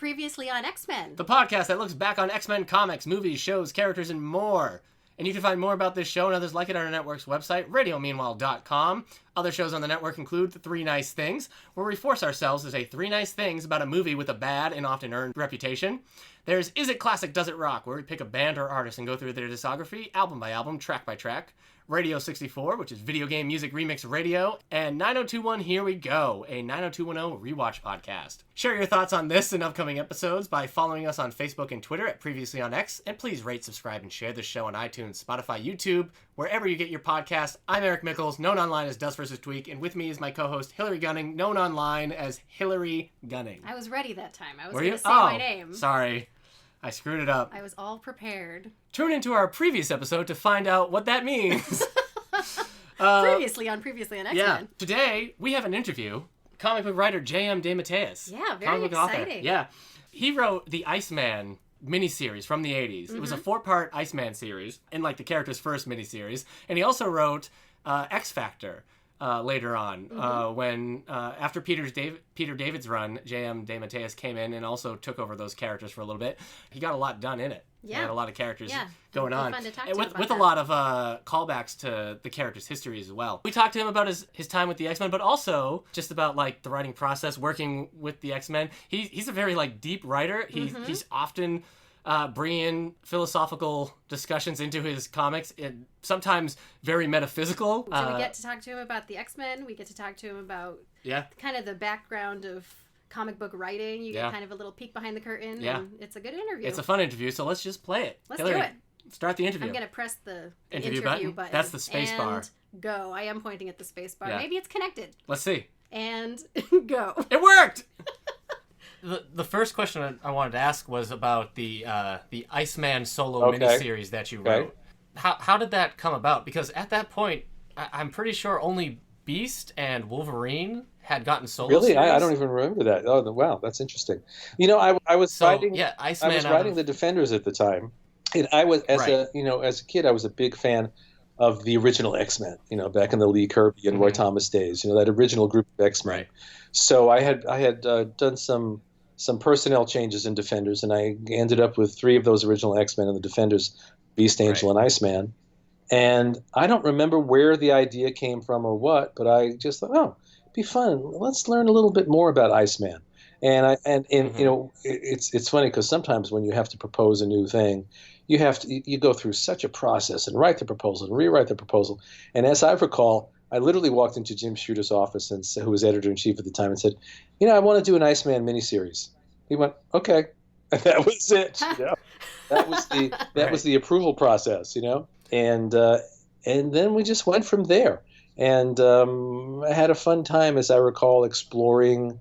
Previously on X-Men. The podcast that looks back on X-Men comics, movies, shows, characters, and more. And you can find more about this show and others like it on our network's website, radiomeanwhile.com. Other shows on the network include The Three Nice Things, where we force ourselves to say three nice things about a movie with a bad and often earned reputation. There's Is It Classic, Does It Rock, where we pick a band or artist and go through their discography, album by album, track by track. Radio 64, which is video game music remix radio, and 9021 Here We Go, a 90210 rewatch podcast. Share your thoughts on this and upcoming episodes by following us on Facebook and Twitter at Previously on X, and please rate, subscribe, and share this show on iTunes, Spotify, YouTube, wherever you get your podcast. I'm Eric Mickles, known online as Dust vs. Tweak, and with me is my co-host Hilary Gunning, known online as Hilary Gunning. I was ready that time. I was Were going you? to say my name. Sorry. I screwed it up. I was all prepared. Tune into our previous episode to find out what that means. Previously on X-Men. Yeah. Today, we have an interview. Comic book writer DeMatteis. Yeah, very exciting. Author. Yeah. He wrote the Iceman miniseries from the 80s. Mm-hmm. It was a 4-part Iceman series, and like the character's first miniseries. And he also wrote X Factor later on, when after Peter David's run, DeMatteis came in and also took over those characters for a little bit. He got a lot done in it. Yeah. He had a lot of characters going on. Fun to talk and to with a lot of callbacks to the character's history as well. We talked to him about his time with the X-Men, but also just about like the writing process, working with the X-Men. He's a very like deep writer. He's often bringing in philosophical discussions into his comics, and sometimes very metaphysical. So we get to talk to him about the X-Men. We get to talk to him about kind of the background of comic book writing. You get kind of a little peek behind the curtain. Yeah. And it's a good interview. It's a fun interview, so let's just play it. Let's Hilary, do it. Start the interview. I'm going to press the interview button. That's the space bar. Go. I am pointing at the space bar. Yeah. Maybe it's connected. Let's see. And go. It worked! The first question I wanted to ask was about the Iceman solo miniseries that you wrote. How did that come about? Because at that point, I'm pretty sure only Beast and Wolverine had gotten solo Really? series. I don't even remember that. Oh, wow, that's interesting. You know, I was writing the Defenders at the time, and I was as a kid, I was a big fan of the original X-Men. You know, back in the Lee Kirby and Roy Thomas days. You know, that original group of X-Men. Right. So I had done some personnel changes in Defenders, and I ended up with 3 of those original X-Men in the Defenders: Beast, Angel, and Iceman. And I don't remember where the idea came from or what, but I just thought, oh, it'd be fun. Let's learn a little bit more about Iceman. And you know, it's funny because sometimes when you have to propose a new thing, you go through such a process and write the proposal and rewrite the proposal. And as I recall, I literally walked into Jim Shooter's office, who was editor-in-chief at the time, and said, you know, I want to do an Iceman miniseries. He went, okay. And that was it. You know? That was the approval process, you know. And then we just went from there. And I had a fun time, as I recall, exploring,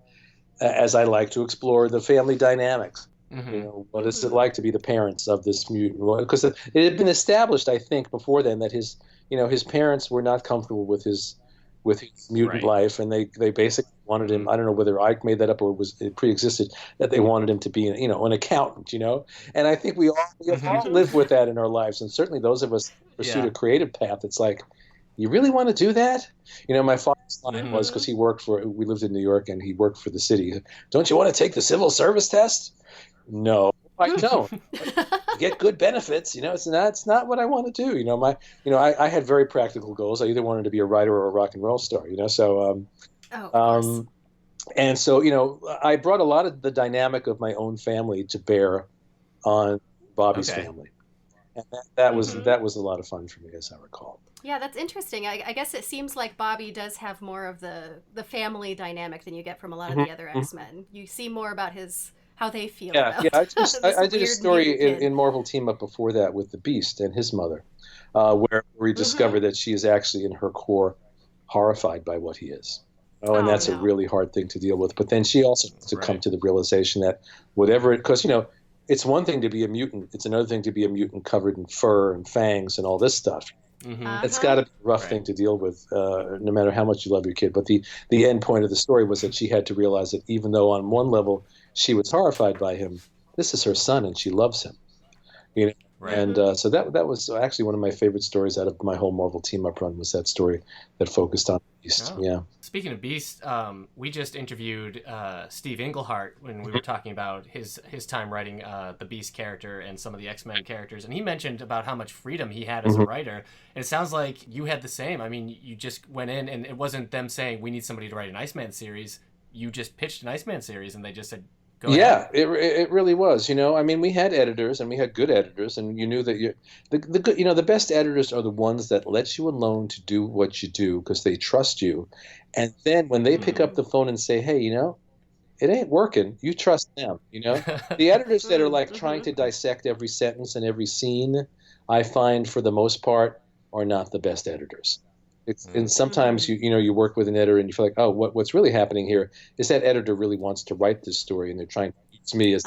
as I like to explore, the family dynamics. Mm-hmm. You know, what is it like to be the parents of this mutant? Because it had been established, I think, before then that his parents were not comfortable with his mutant life, and they basically wanted him. I don't know whether Ike made that up or it pre-existed, that they wanted him to be an accountant, you know. And I think we all live with that in our lives, and certainly those of us who pursued a creative path. It's like, you really want to do that? You know, my father's line was, because we lived in New York and he worked for the city. Don't you want to take the civil service test? No, I don't. Get good benefits. You know, it's not what I want to do. You know, I had very practical goals. I either wanted to be a writer or a rock and roll star. You know, so and so, you know, I brought a lot of the dynamic of my own family to bear on Bobby's family, and that was a lot of fun for me, as I recall. Yeah, that's interesting. I guess it seems like Bobby does have more of the family dynamic than you get from a lot of the other X-Men. You see more about how they feel about I did a story in Marvel Team Up before that with the Beast and his mother, where we discover that she is actually in her core horrified by what he is. And that's a really hard thing to deal with. But then she also has to come to the realization that because, you know, it's one thing to be a mutant. It's another thing to be a mutant covered in fur and fangs and all this stuff. Mm-hmm. It's got to be a rough thing to deal with, no matter how much you love your kid. But the end point of the story was that she had to realize that even though on one level she was horrified by him, this is her son and she loves him. You know, Right. And so that was actually one of my favorite stories out of my whole Marvel team-up run, was that story that focused on Beast. Oh. Yeah. Speaking of Beast, we just interviewed Steve Englehart when we were talking about his time writing the Beast character and some of the X-Men characters, and he mentioned about how much freedom he had as a writer. And it sounds like you had the same. I mean, you just went in, and it wasn't them saying, we need somebody to write an Iceman series. You just pitched an Iceman series, and they just said, go ahead. It really was. I mean, we had editors, and we had good editors, and you knew that the best editors are the ones that let you alone to do what you do because they trust you. And then when they pick up the phone and say, hey, it ain't working, you trust them. The editors that are like trying to dissect every sentence and every scene, I find for the most part are not the best editors. And sometimes you work with an editor and you feel like, oh, what's really happening here is that editor really wants to write this story, and they're trying to use me as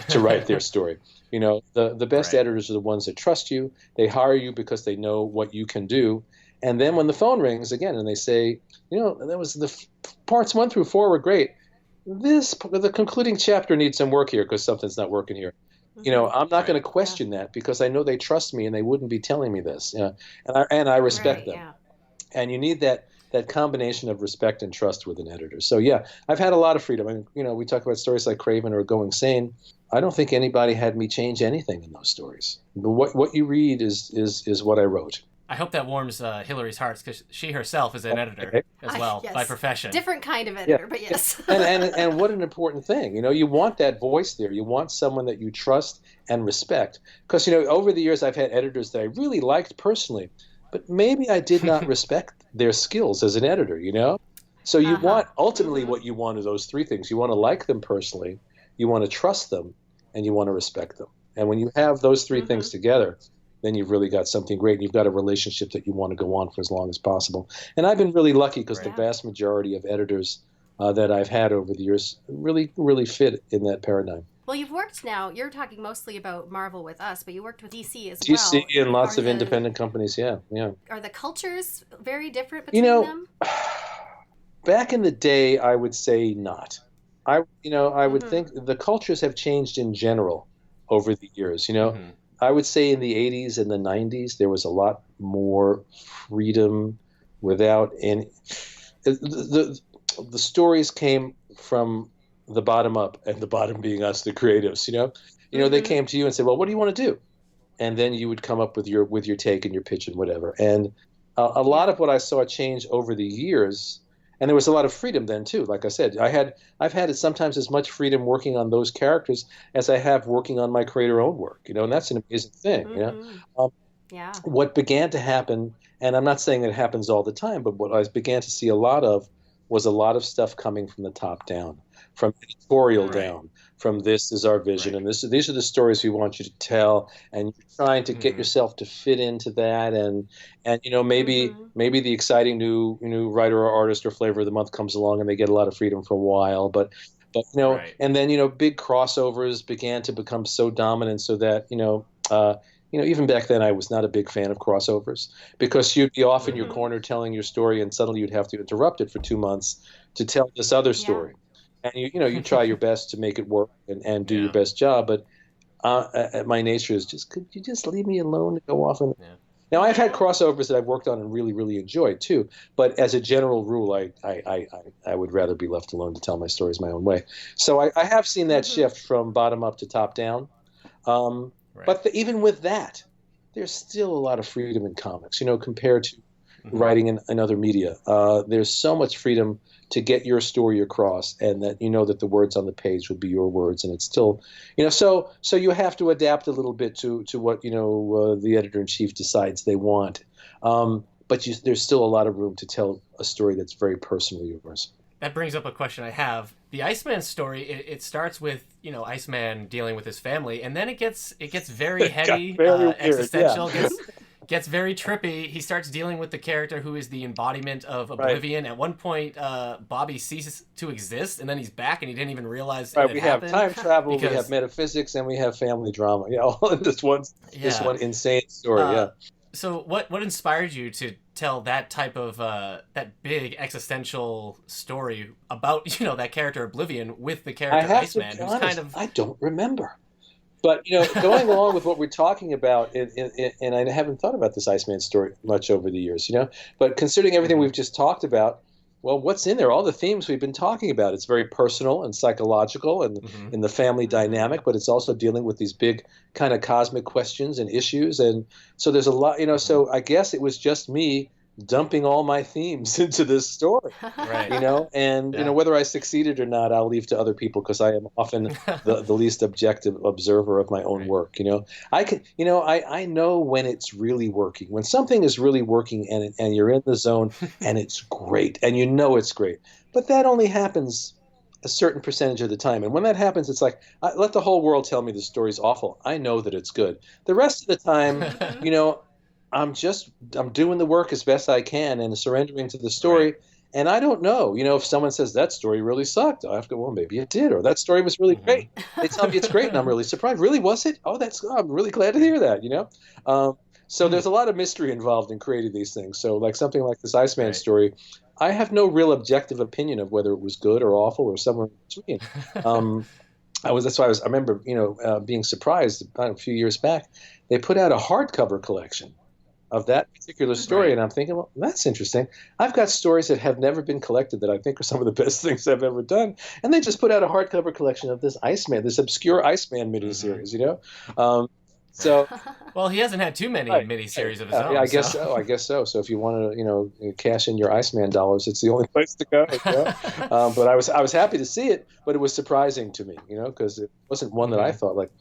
to write their story. The best editors are the ones that trust you. They hire you because they know what you can do. And then when the phone rings again and they say, that was the parts 1 through 4 were great. The concluding chapter needs some work here because something's not working here. I'm not going to question that because I know they trust me and they wouldn't be telling me this. And I respect them. Yeah. And you need that combination of respect and trust with an editor. So yeah, I've had a lot of freedom. And we talk about stories like Craven or Going Sane. I don't think anybody had me change anything in those stories. But what you read is what I wrote. I hope that warms Hilary's hearts because she herself is an editor as well yes. by profession. Different kind of editor, but yes. and what an important thing. You want that voice there. You want someone that you trust and respect. Because over the years I've had editors that I really liked personally, but maybe I did not respect their skills as an editor, So you want, ultimately what you want are those 3 things. You want to like them personally, you want to trust them, and you want to respect them. And when you have those 3 things together, then you've really got something great, and you've got a relationship that you want to go on for as long as possible. And I've been really lucky because the vast majority of editors that I've had over the years really, really fit in that paradigm. Well, you've worked now, you're talking mostly about Marvel with us, but you worked with DC as well. DC and lots of independent companies, yeah. Are the cultures very different between them? Back in the day, I would say not. I would think the cultures have changed in general over the years, I would say in the 80s and the 90s, there was a lot more freedom without any... The stories came from the bottom up, and the bottom being us, the creatives, they came to you and said, well, what do you want to do? And then you would come up with your take and your pitch and whatever. And a lot of what I saw change over the years, and there was a lot of freedom then too. Like I said, I've had sometimes as much freedom working on those characters as I have working on my creator-owned work, and that's an amazing thing, What began to happen, and I'm not saying that it happens all the time, but what I began to see a lot of was a lot of stuff coming from the top down, from editorial down, from this is our vision, and these are the stories we want you to tell, and you're trying to get yourself to fit into that, and maybe the exciting new writer or artist or flavor of the month comes along and they get a lot of freedom for a while, but and then big crossovers began to become so dominant so that even back then I was not a big fan of crossovers because you'd be off in your corner telling your story and suddenly you'd have to interrupt it for 2 months to tell this other story. And you try your best to make it work and do your best job, but my nature is could you just leave me alone to go off and Now I've had crossovers that I've worked on and really, really enjoyed too, but as a general rule, I would rather be left alone to tell my stories my own way. So I have seen that shift from bottom up to top down, but even with that, there's still a lot of freedom in comics, compared to writing in other media. There's so much freedom to get your story across, and that that the words on the page will be your words, and it's still, so you have to adapt a little bit to what the editor-in-chief decides they want, but there's still a lot of room to tell a story that's very personally yours. That brings up a question I have. The Iceman story, it starts with Iceman dealing with his family, and then it gets very heady, very existential. Gets very trippy. He starts dealing with the character who is the embodiment of oblivion. At one point, Bobby ceases to exist, and then he's back, and he didn't even realize it we happened. Have time travel, we have metaphysics, and we have family drama. All in this one insane story. So what inspired you to tell that type of that big existential story about that character Oblivion with the character Iceman, who's kind of... I don't remember. But going along with what we're talking about, and I haven't thought about this Iceman story much over the years, but considering everything we've just talked about, well, what's in there? All the themes we've been talking about. It's very personal and psychological and in the family dynamic, but it's also dealing with these big kind of cosmic questions and issues. And so there's a lot, so I guess it was just me dumping all my themes into this story, right. And whether I succeeded or not, I'll leave to other people, because I am often the least objective observer of my own work. I know when it's really working, when something is really working, and you're in the zone and it's great, and it's great, but that only happens a certain percentage of the time. And when that happens, it's like, let the whole world tell me the story's awful. I know that it's good. The rest of the time, I'm doing the work as best I can and surrendering to the story. Right. And I don't know, if someone says that story really sucked, I have to go, well, maybe it did, or that story was really great. They tell me it's great, and I'm really surprised. Really, was it? Oh, I'm really glad to hear that, So there's a lot of mystery involved in creating these things. So like something like this Iceman story, I have no real objective opinion of whether it was good or awful or somewhere in between. I remember, being surprised a few years back. They put out a hardcover collection of that particular story, and I'm thinking, well, that's interesting. I've got stories that have never been collected that I think are some of the best things I've ever done, and they just put out a hardcover collection of this Iceman, this obscure Iceman miniseries, So, well, he hasn't had too many miniseries of his own. Yeah, I guess so. So if you want to, cash in your Iceman dollars, it's the only place to go. But I was happy to see it, but it was surprising to me, because it wasn't one that I thought like,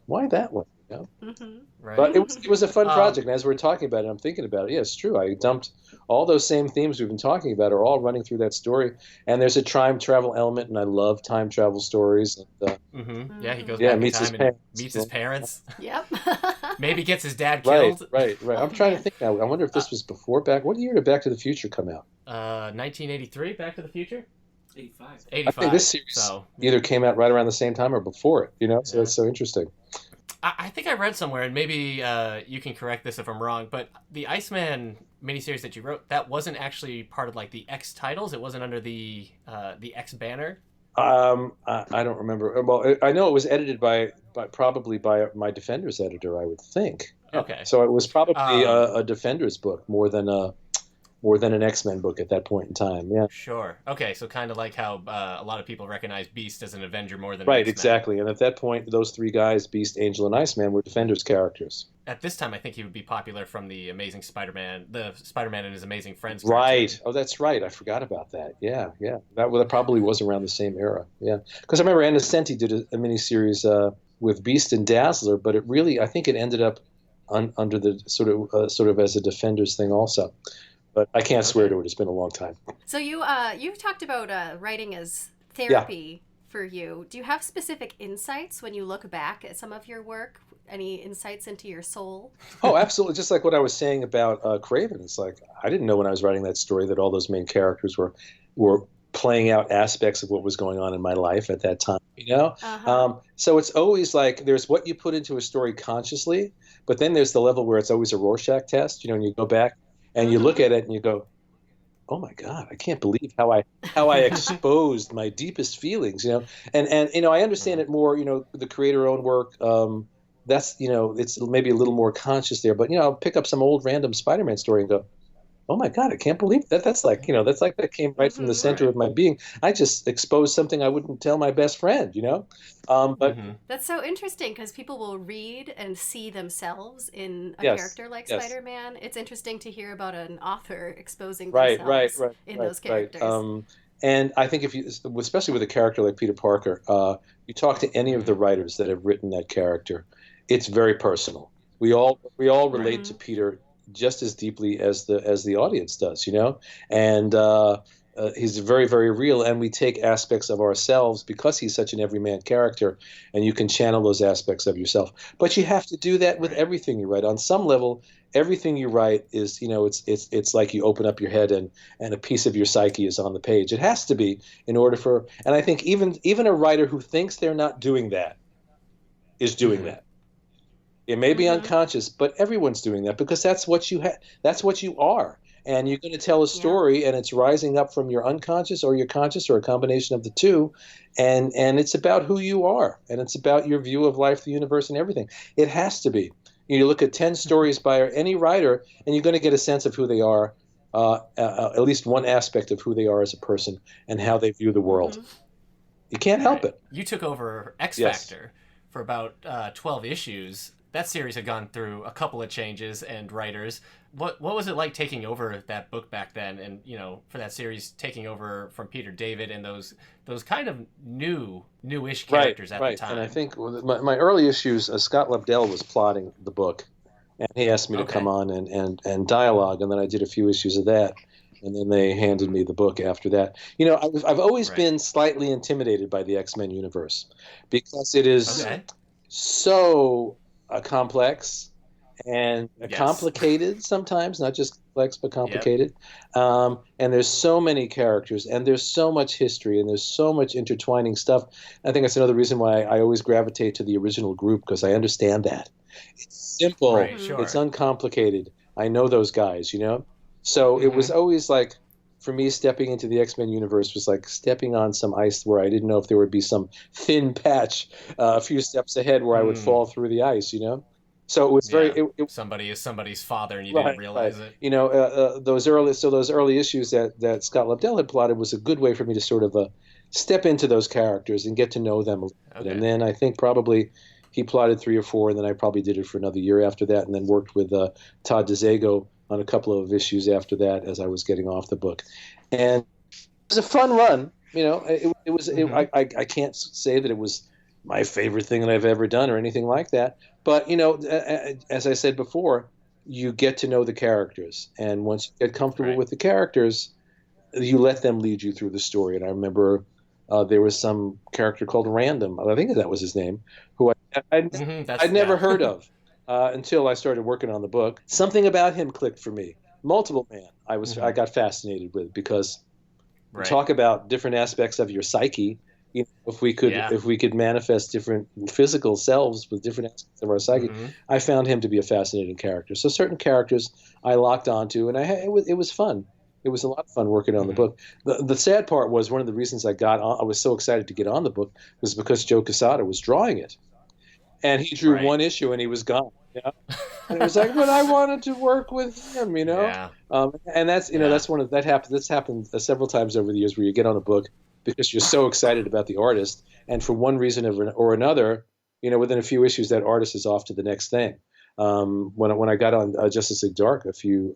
why that one? Right. But it was a fun project, and as we're talking about it, I'm thinking about it. Yeah, it's true. I dumped all those same themes we've been talking about are all running through that story, and there's a time travel element, and I love time travel stories. And, yeah, he goes back in time and meets his parents. Yep. Maybe gets his dad killed. Right. I'm trying to think now. I wonder if this was before what year did Back to the Future come out? 1983, Back to the Future? 85. I think this series either came out right around the same time or before it, so it's so interesting. I think I read somewhere, and maybe you can correct this if I'm wrong, but the Iceman miniseries that you wrote, that wasn't actually part of like the X titles. It wasn't under the X banner. I don't remember. Well, I know it was edited probably by my Defenders editor, I would think. Okay. So it was probably a Defenders book more than an X-Men book at that point in time. Yeah. Sure. Okay. So kind of like how a lot of people recognize Beast as an Avenger more than right. X-Men. Exactly. And at that point, those three guys, Beast, Angel, and Iceman, were Defenders characters. At this time, I think he would be popular from the Amazing Spider-Man, the Spider-Man and his Amazing Friends. Right. Cartoon. Oh, that's right. I forgot about that. Yeah. That probably was around the same era. Yeah. Because I remember Innocenti did a miniseries with Beast and Dazzler, but I think it ended up under the sort of as a Defenders thing also. But I can't swear to it. It's been a long time. So you talked about writing as therapy for you. Do you have specific insights when you look back at some of your work? Any insights into your soul? Oh, absolutely. Just like what I was saying about Craven. It's like I didn't know when I was writing that story that all those main characters were playing out aspects of what was going on in my life at that time. So it's always like there's what you put into a story consciously, but then there's the level where it's always a Rorschach test. And you go back. And you look at it and you go, "Oh my God, I can't believe how I exposed my deepest feelings." And I understand it more. The creator-owned work. That's it's maybe a little more conscious there. But I'll pick up some old random Spider-Man story and go, "Oh my God, I can't believe that." That's like that came right from the center of my being. I just exposed something I wouldn't tell my best friend. But that's so interesting because people will read and see themselves in a character like Spider-Man. It's interesting to hear about an author exposing themselves in those characters. And I think especially with a character like Peter Parker, you talk to any of the writers that have written that character, it's very personal. We all relate to Peter just as deeply as the audience does, and he's very, very real, and we take aspects of ourselves because he's such an everyman character, and you can channel those aspects of yourself. But you have to do that with everything you write. On some level, everything you write is, it's like you open up your head and a piece of your psyche is on the page. It has to be in order for, and I think even a writer who thinks they're not doing that is doing that. It may be unconscious, but everyone's doing that because that's what you that's what you are. and you're going to tell a story, and it's rising up from your unconscious or your conscious or a combination of the two, and it's about who you are, and it's about your view of life, the universe, and everything. It has to be. You look at 10 stories by any writer, and you're going to get a sense of who they are, at least one aspect of who they are as a person and how they view the world. You can't help it. You took over X Factor for about 12 issues. That series had gone through a couple of changes and writers. What was it like taking over that book back then, and for that series, taking over from Peter David and those kind of newish characters at the time? And I think my early issues, Scott Lobdell was plotting the book, and he asked me to come on and dialogue, and then I did a few issues of that, and then they handed me the book after that. I've always been slightly intimidated by the X-Men universe because it is so complex and complicated sometimes, not just complex but complicated. And there's so many characters, and there's so much history, and there's so much intertwining stuff. I think that's another reason why I always gravitate to the original group, because I understand that. It's simple. It's uncomplicated. I know those guys, So it was always like, for me, stepping into the X-Men universe was like stepping on some ice where I didn't know if there would be some thin patch a few steps ahead where I would fall through the ice, So it was very. Somebody is somebody's father, and you didn't realize it. Those early issues that Scott Lobdell had plotted was a good way for me to sort of step into those characters and get to know them a little bit. And then I think probably he plotted 3 or 4, and then I probably did it for another year after that, and then worked with Todd DeZago on a couple of issues after that as I was getting off the book. And it was a fun run. It was. I can't say that it was my favorite thing that I've ever done or anything like that. But, as I said before, you get to know the characters. And once you get comfortable with the characters, you let them lead you through the story. And I remember there was some character called Random, I think that was his name, who I'd never heard of until I started working on the book. Something about him clicked for me. Multiple Man, I got fascinated with, because we talk about different aspects of your psyche. If we could manifest different physical selves with different aspects of our psyche, I found him to be a fascinating character. So certain characters I locked onto, and it was fun. It was a lot of fun working on the book. The sad part was, one of the reasons I was so excited to get on the book was because Joe Quesada was drawing it, and he drew one issue and he was gone. And it was like, but I wanted to work with him, and that's that's happened several times over the years, where you get on a book because you're so excited about the artist, and for one reason or another, within a few issues, that artist is off to the next thing. When I got on Justice League Dark a few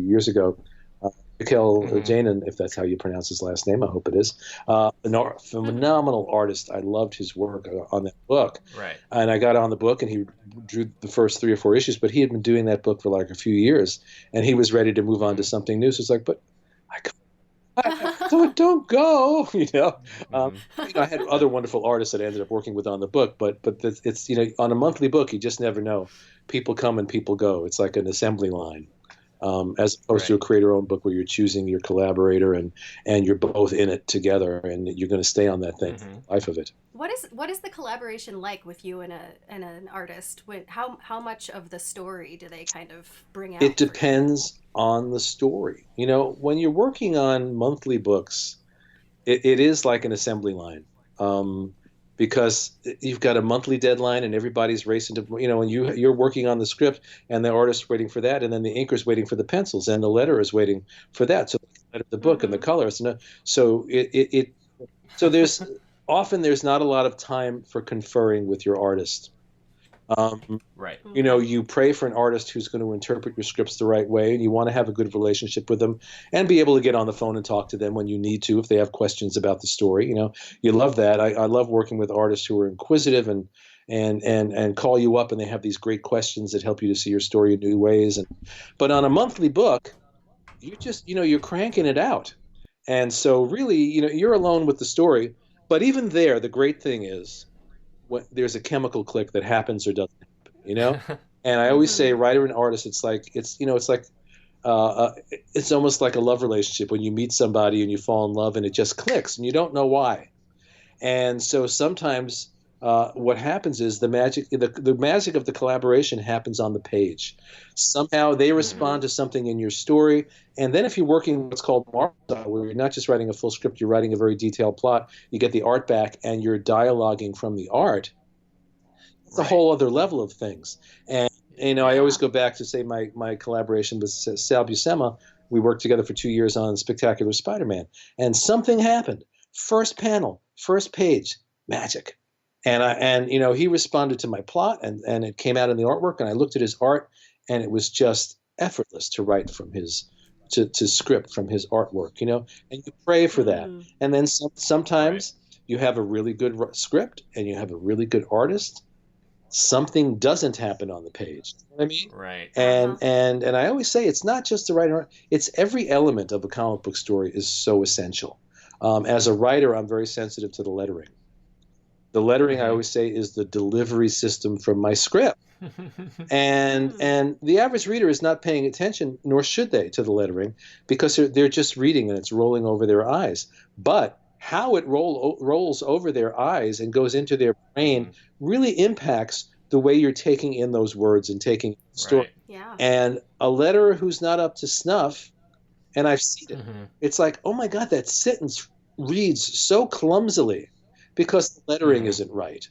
years ago, Mikhail Janin, if that's how you pronounce his last name, I hope it is, a phenomenal artist. I loved his work on that book. And I got on the book, and he drew the first 3 or 4 issues, but he had been doing that book for like a few years, and he was ready to move on to something new. So it's like, but don't go, I had other wonderful artists that I ended up working with on the book, but it's on a monthly book, you just never know. People come and people go. It's like an assembly line, as opposed to a creator-owned book where you're choosing your collaborator and you're both in it together, and you're going to stay on that thing for the life of it. What is the collaboration like with you and an artist? How much of the story do they kind of bring out? It depends on the story. When you're working on monthly books, it is like an assembly line, because you've got a monthly deadline, and everybody's racing to, and you're working on the script, and the artist's waiting for that, and then the inker's waiting for the pencils, and the letterer is waiting for that. So the book and the colors, so so there's not a lot of time for conferring with your artist. You pray for an artist who's going to interpret your scripts the right way, and you want to have a good relationship with them and be able to get on the phone and talk to them when you need to, if they have questions about the story. You love that. I love working with artists who are inquisitive and call you up, and they have these great questions that help you to see your story in new ways. But on a monthly book, you just, you're cranking it out. And so really, you're alone with the story. But even there, the great thing is, there's a chemical click that happens or doesn't happen, And I always say, writer and artist, it's almost like a love relationship when you meet somebody and you fall in love and it just clicks and you don't know why. And so sometimes what happens is the magic of the collaboration happens on the page. Somehow they respond to something in your story, and then if you're working what's called Marvel style, where you're not just writing a full script, you're writing a very detailed plot, you get the art back and you're dialoguing from the art. It's a whole other level of things. And I always go back to say my collaboration with Sal Buscema. We worked together for 2 years on Spectacular Spider-Man, and something happened. First panel, first page, magic. And he responded to my plot, and it came out in the artwork, and I looked at his art, and it was just effortless to write from his to script from his artwork, and you pray for that. And then sometimes you have a really good script and you have a really good artist. Something doesn't happen on the page. You know what I mean? Right. And I always say it's not just the writer. It's every element of a comic book story is so essential. As a writer, I'm very sensitive to the lettering. The lettering, I always say, is the delivery system from my script. And the average reader is not paying attention, nor should they, to the lettering, because they're just reading and it's rolling over their eyes. But how it rolls over their eyes and goes into their brain really impacts the way you're taking in those words and taking the story. Right. Yeah. And a letterer who's not up to snuff, and I've seen it, it's like, oh my God, that sentence reads so clumsily because the lettering isn't right.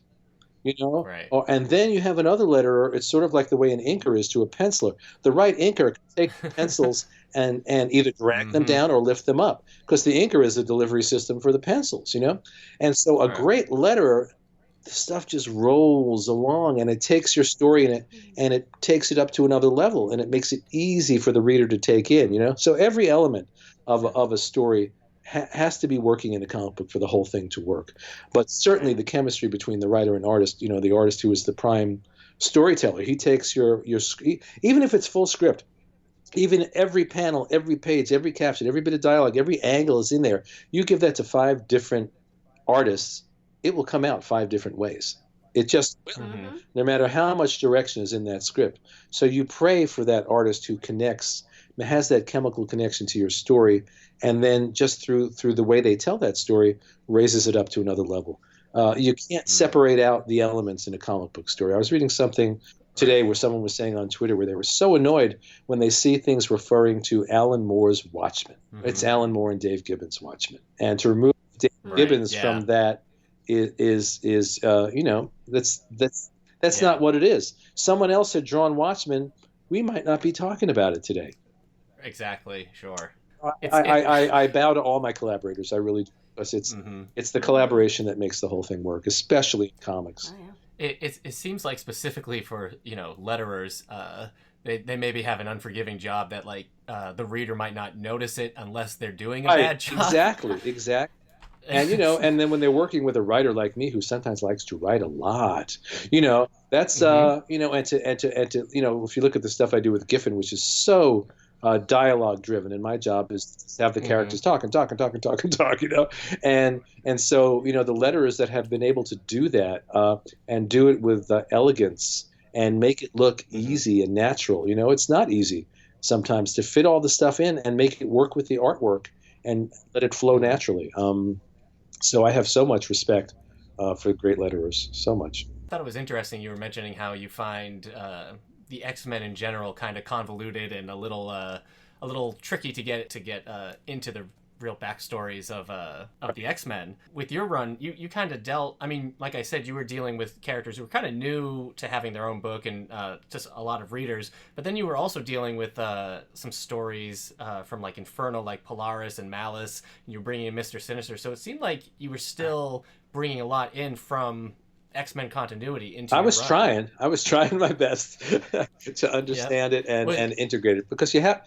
Right. And then you have another letterer. It's sort of like the way an inker is to a penciler. The right inker can take the pencils and either drag them down or lift them up, because the inker is the delivery system for the pencils, And so a great letterer, the stuff just rolls along, and it takes your story and it takes it up to another level, and it makes it easy for the reader to take in, So every element of a story has to be working in a comic book for the whole thing to work. But certainly the chemistry between the writer and artist, the artist who is the prime storyteller, he takes your even if it's full script, even every panel, every page, every caption, every bit of dialogue, every angle is in there. You give that to 5 different artists, it will come out 5 different ways. It just will, no matter how much direction is in that script. So you pray for that artist who has that chemical connection to your story, and then just through the way they tell that story, raises it up to another level. You can't separate out the elements in a comic book story. I was reading something today where someone was saying on Twitter where they were so annoyed when they see things referring to Alan Moore's Watchmen. It's Alan Moore and Dave Gibbons' Watchmen. And to remove Dave Gibbons from that is that's not what it is. Someone else had drawn Watchmen, we might not be talking about it today. Exactly, sure. I bow to all my collaborators. I really do, because it's the collaboration that makes the whole thing work, especially in comics. Oh, yeah. It seems like specifically for letterers, they maybe have an unforgiving job that the reader might not notice it unless they're doing a bad job. Exactly. And and then when they're working with a writer like me who sometimes likes to write a lot, that's and to if you look at the stuff I do with Giffen, which is so dialogue driven, and my job is to have the characters talk, and so the letterers that have been able to do that and do it with elegance and make it look easy and natural. It's not easy sometimes to fit all the stuff in and make it work with the artwork and let it flow naturally. So I have so much respect for great letterers, so much. I thought it was interesting you were mentioning how you find the X-Men in general kind of convoluted and a little tricky to get into the real backstories of the X-Men. With your run, you kind of dealt, like I said, you were dealing with characters who were kind of new to having their own book and just a lot of readers, but then you were also dealing with some stories from Inferno, like Polaris and Malice, and you were bringing in Mr. Sinister, so it seemed like you were still bringing a lot in from X-Men continuity into I was trying my best to understand it and integrate it, because you have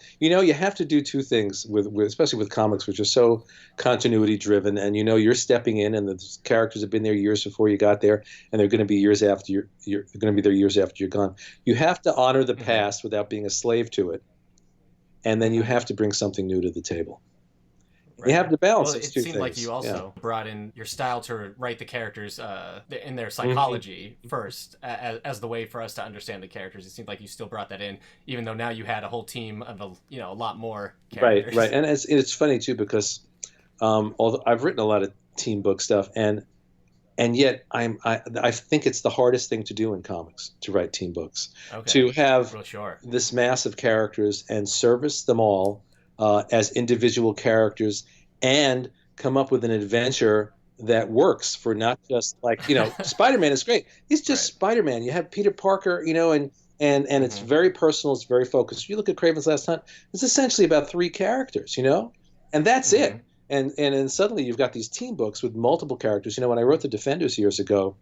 to do 2 things with especially with comics, which are so continuity driven, and you're stepping in and the characters have been there years before you got there, and they're going to be years after you're going to be there years after you're gone. You have to honor the past without being a slave to it, and then you have to bring something new to the table. Right. You have to balance those 2 things. It seemed like you also brought in your style to write the characers in their psychology first, as the way for us to understand the characters. It seemed like you still brought that in, even though now you had a whole team of a lot more characters. Right. And it's funny too, because although I've written a lot of team book stuff, and and yet I think it's the hardest thing to do in comics, to write team books. Okay. To have Real sure. this mass of characters and service them all as individual characters and come up with an adventure that works for not just like, Spider-Man is great. He's just Spider-Man. You have Peter Parker, and it's very personal. It's very focused. You look at Kraven's Last Hunt, it's essentially about 3 characters, and that's it. And then suddenly you've got these team books with multiple characters. When I wrote The Defenders years ago,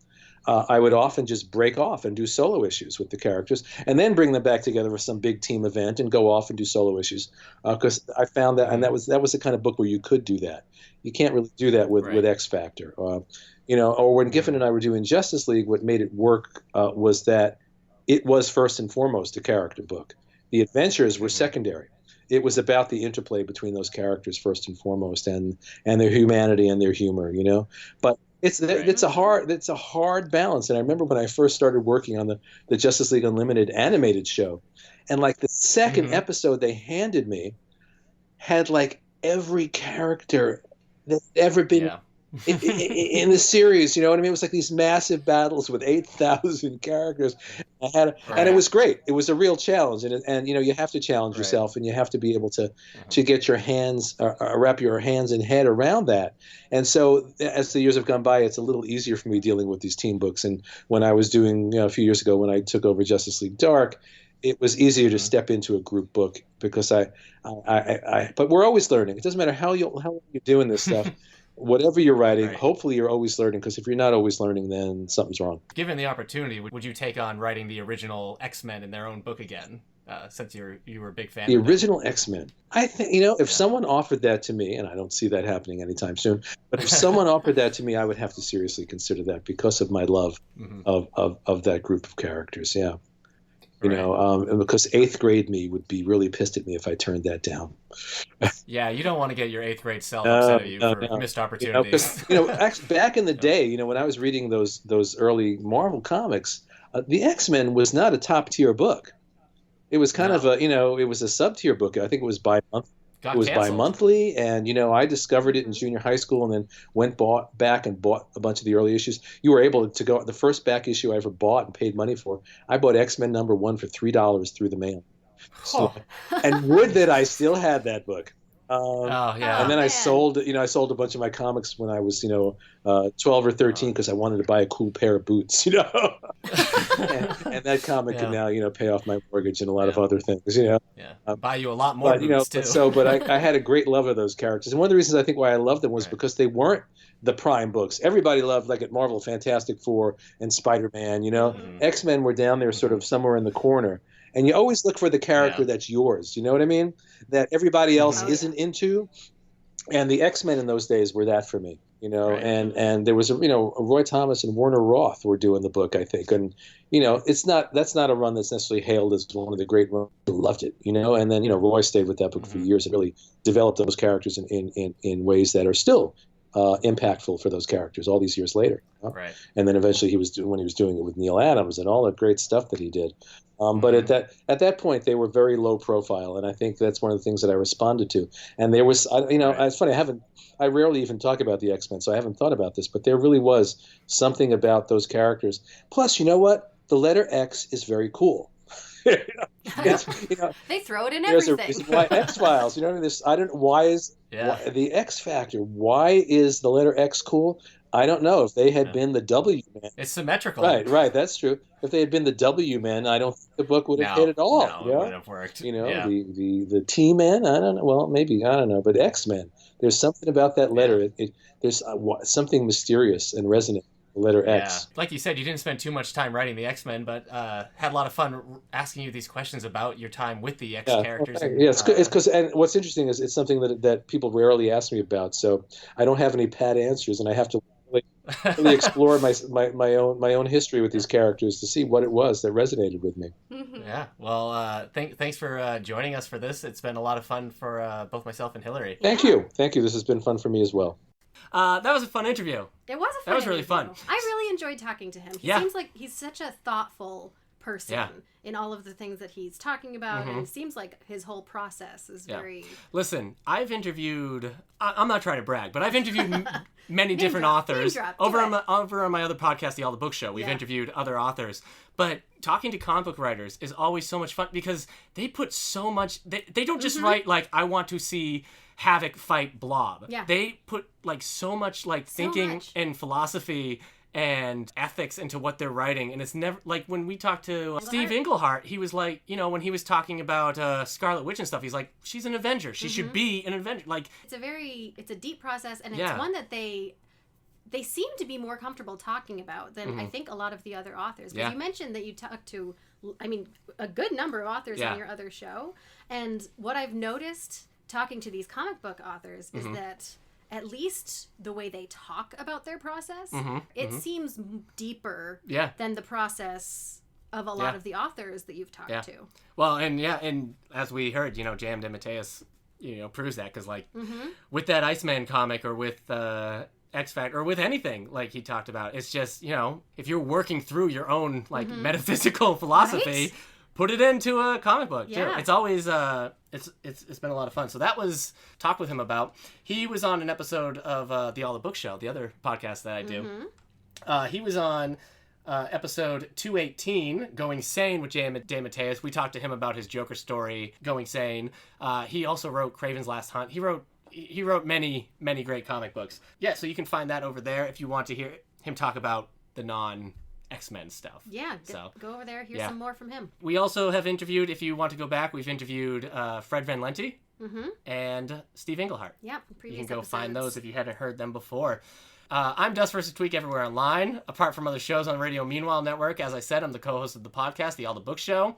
I would often just break off and do solo issues with the characters and then bring them back together for some big team event and go off and do solo issues. Because I found that, and that was the kind of book where you could do that. You can't really do that with X Factor. Or when Giffen and I were doing Justice League, what made it work was that it was first and foremost a character book. The adventures were secondary. It was about the interplay between those characters first and foremost, and their humanity and their humor, But it's a hard balance. And I remember when I first started working on the Justice League Unlimited animated show, and like the second episode they handed me had like every character that's ever been in the series. You know what I mean? It was like these massive battles with 8,000 characters. And it was great. It was a real challenge, and you have to challenge yourself, and you have to be able to get your hands, wrap your hands and head around that. And so, as the years have gone by, it's a little easier for me dealing with these team books. And when I was doing, a few years ago, when I took over Justice League Dark, it was easier to step into a group book because but we're always learning. It doesn't matter how you're doing this stuff. Whatever you're writing, hopefully you're always learning, because if you're not always learning, then something's wrong. Given the opportunity, would you take on writing the original X-Men in their own book again, since you were a big fan the of original X-Men? I think, if someone offered that to me, and I don't see that happening anytime soon, but if someone offered that to me, I would have to seriously consider that because of my love of that group of characters, and because 8th grade me would be really pissed at me if I turned that down. Yeah, you don't want to get your 8th grade self upset at you for missed opportunities. Actually, back in the day, when I was reading those early Marvel comics, the X-Men was not a top tier book. It was kind of it was a sub tier book. I think it was bi-monthly, and I discovered it in junior high school, and then back and bought a bunch of the early issues. You were able to go. The first back issue I ever bought and paid money for, I bought X-Men #1 for $3 through the mail. So, and would that I still had that book. And then I sold a bunch of my comics when I was 12 or 13 because I wanted to buy a cool pair of boots, and that comic can now pay off my mortgage and a lot of other things, buy you a lot more boots too. But I had a great love of those characters, and one of the reasons I think why I loved them was because they weren't the prime books. Everybody loved, like at Marvel, Fantastic Four and Spider-Man. X-Men were down there sort of somewhere in the corner. And you always look for the character that's yours. You know what I mean? That everybody else isn't into. And the X-Men in those days were that for me. And there was Roy Thomas and Warner Roth were doing the book, I think. And that's not a run that's necessarily hailed as one of the great runs. I loved it. And then Roy stayed with that book for years and really developed those characters in ways that are still impactful for those characters all these years later. Right. And then eventually when he was doing it with Neil Adams and all the great stuff that he did. But at that point, they were very low profile, and I think that's one of the things that I responded to. And there was, it's funny, I rarely even talk about the X-Men, so I haven't thought about this, but there really was something about those characters. Plus, you know what? The letter X is very cool. They throw it in everything. There's a reason why X-Files. I don't know why the X Factor. Why is the letter X cool? I don't know. If they had been the W men, it's symmetrical. Right. That's true. If they had been the W men, I don't think the book would have hit at all. No, it wouldn't have worked. The T men. I don't know. Well, maybe I don't know. But X Men. There's something about that letter. There's something mysterious and resonant. The letter X. Like you said, you didn't spend too much time writing the X-Men, but had a lot of fun asking you these questions about your time with the X characters. It's because, and what's interesting is it's something that people rarely ask me about. So I don't have any pat answers, and I have to really explore my own history with these characters to see what it was that resonated with me. Yeah. Well, thanks for joining us for this. It's been a lot of fun for both myself and Hilary. Thank you. This has been fun for me as well. That was a fun interview. It was a fun interview. That was really fun. I really enjoyed talking to him. He seems like he's such a thoughtful person in all of the things that he's talking about, and it seems like his whole process is very... Listen, I've interviewed... I'm not trying to brag, but I've interviewed many different authors. Over on my other podcast, The All the Book Show, we've interviewed other authors. But talking to comic book writers is always so much fun because they put so much... They don't just write, like, I want to see Havoc fight Blob. Yeah. They put, like, so much, like, thinking and philosophy and ethics into what they're writing. And it's never... Like, when we talked to Steve Englehart, he was like, you know, when he was talking about Scarlet Witch and stuff, he's like, she's an Avenger. She should be an Avenger. Like... It's a deep process, and it's one that they seem to be more comfortable talking about than I think a lot of the other authors. Because you mentioned that you talked to, I mean, a good number of authors on your other show. And what I've noticed talking to these comic book authors is that at least the way they talk about their process, it seems deeper than the process of a lot of the authors that you've talked to. Well, and as we heard, you know, J.M. DeMatteis, you know, proves that. Because, like, with that Iceman comic or with... X-Factor, or with anything like he talked about. It's just, you know, if you're working through your own, like, metaphysical philosophy, put it into a comic book, too. It's always, it's been a lot of fun. So that was talk with him about. He was on an episode of The All the Book Show, the other podcast that I do. He was on episode 218, Going Sane, with J.M. DeMatteis. We talked to him about his Joker story, Going Sane. He also wrote Kraven's Last Hunt. He wrote many, many great comic books. Yeah, so you can find that over there if you want to hear him talk about the non-X-Men stuff. Yeah, go over there, hear some more from him. We also have interviewed, if you want to go back, we've interviewed Fred Van Lente and Steve Englehart. Yeah, previous You can go episodes. find those if you hadn't heard them before. I'm Dust vs. Tweak everywhere online, apart from other shows on Radio Meanwhile Network. As I said, I'm the co-host of the podcast, The All the Book Show.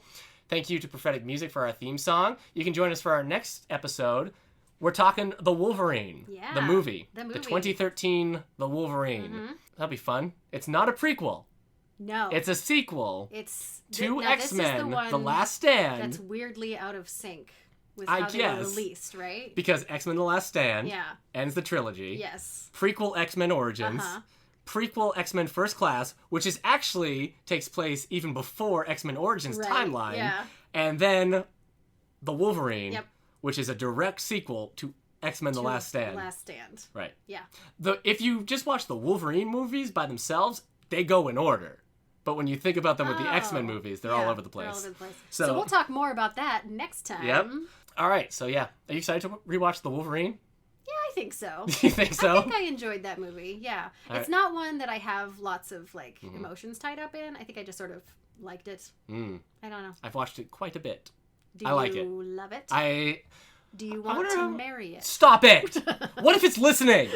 Thank you to Prophetic Music for our theme song. You can join us for our next episode. We're talking The Wolverine, the movie. The 2013 The Wolverine. That'll be fun. It's not a prequel. No. It's a sequel. It's to X-Men, The Last Stand. That's weirdly out of sync with how they were released, right? Because X-Men The Last Stand ends the trilogy. Yes. Prequel X-Men Origins. Prequel X-Men First Class, which is actually takes place even before X-Men Origins timeline. Yeah. And then The Wolverine, which is a direct sequel to X-Men The Last Stand. Last Stand. Right. Yeah. If you just watch the Wolverine movies by themselves, they go in order. But when you think about them with the X-Men movies, they're all over the place. They're all over the place. So we'll talk more about that next time. Yep. All right. So, yeah. Are you excited to rewatch The Wolverine? Yeah, I think so. You think so? I think I enjoyed that movie. Yeah. It's not one that I have lots of, like, emotions tied up in. I think I just sort of liked it. I don't know. I've watched it quite a bit. I like it. Do you love it? Do you want to marry it? Stop it! What if it's listening?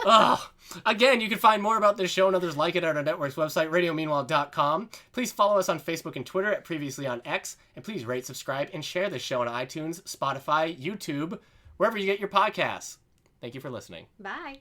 Ugh. Again, you can find more about this show and others like it at our network's website, radiomeanwhile.com. Please follow us on Facebook and Twitter at Previously on X. And please rate, subscribe, and share this show on iTunes, Spotify, YouTube, wherever you get your podcasts. Thank you for listening. Bye.